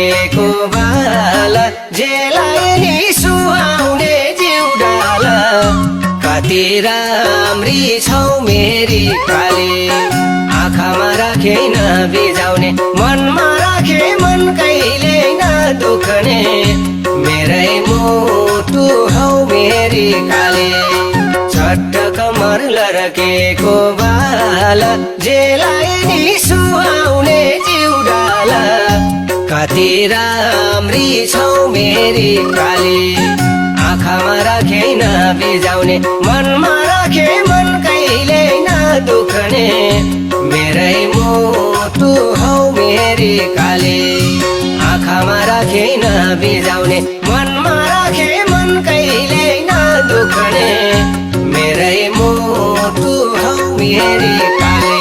लरकेको बाला जेलाई नि सुहाउने जिउडाला कति राम्री छौ मेरी काली आँखामा राखे नबिजाउने मनमा राखे मन कहिले नदुख्ने मेरै मुटु हौ मेरी काली चट्ट कमर लरकेको बाला जेलाई नि सुहाउने जिउडाला कति राम्री छौ मेरी काली आँखामा राखे नबिजाउने मनमा राखे मन कहिले नदुख्ने मेरै मुटु हौ मेरी काली आँखामा राखे नबिजाउने मनमा राखे मन कहिले नदुख्ने मेरै मुटु हौ मेरी काली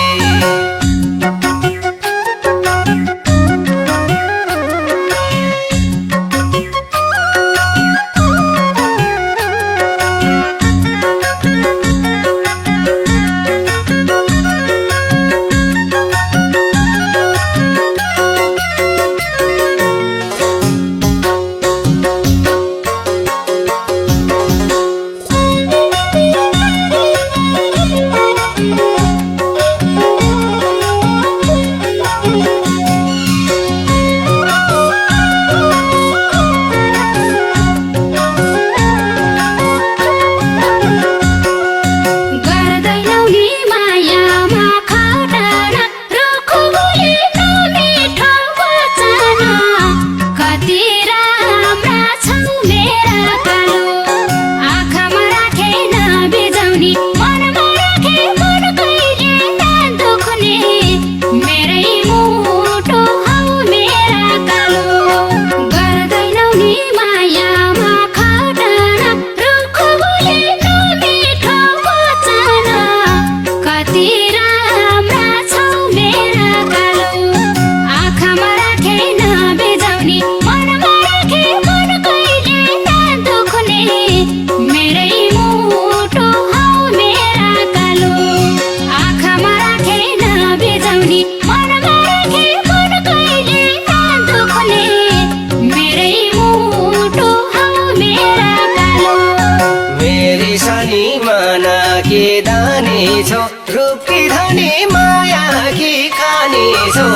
रूपकी धनी माया की खानी छौ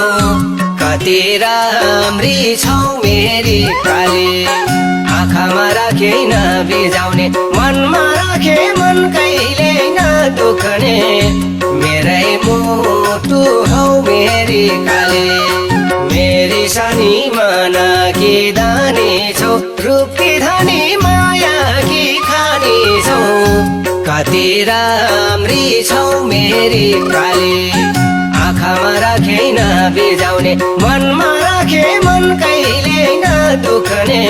कति राम्री छौ मेरी काली आँखामा राखे नबिजाउने मनमा राखे मन कहिले नदुख्ने मेरै मुटु हौ मेरी काली मेरी सानी मनकी दानी छौ रूपकी धनी माया की खानी छौ कति राम्री छौ मेरी काली आँखामा राखे नबिजाउने मनमा राखे मन कहिले नदुख्ने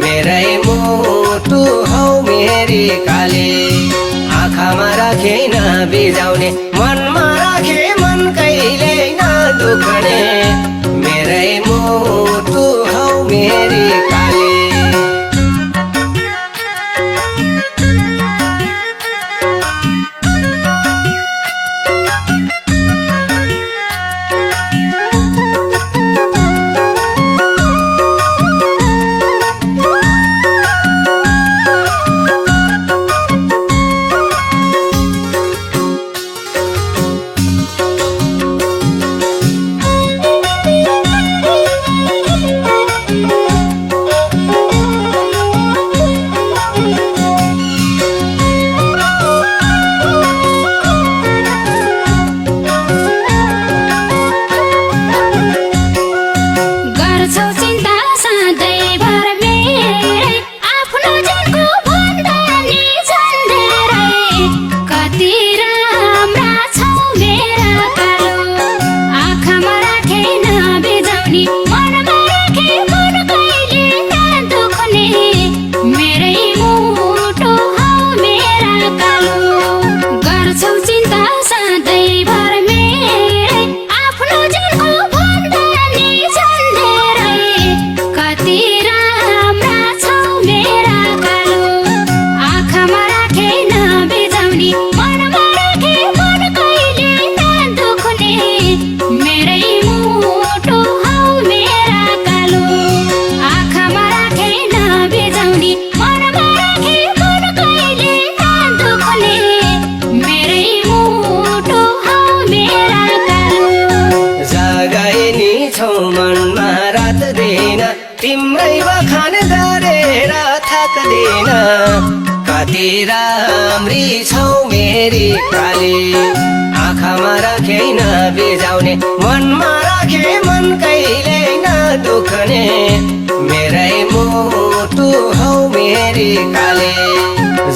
मेरै मुटु हौ मेरी काली आँखामा राखे नबिजाउने मनमा राखे मन कहिले नदुख्ने मेरै मुटु हौ मेरी काली कति राम्री छौ मेरी काली आँखामा राखे नबिजाउने मनमा राखे मन कहिले नदुख्ने मेरै मुटु हौ मेरी काली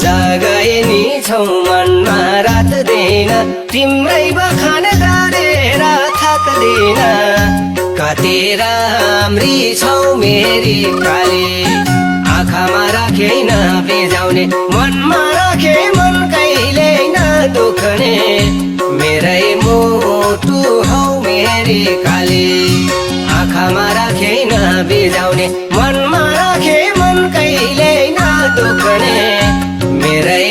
जगाइनी छौ मनमा रात दिन तिम्रै बखान गरेर थाक्दिन कति राम्री छौ मेरी काली आँखामा राखे नबिजाउने मनमा राखे मन कहिले नदुख्ने मेरै मुटु हौ मेरी काली आँखामा राखे नबिजाउने मनमा राखे मन कहिले नदुख्ने मेरै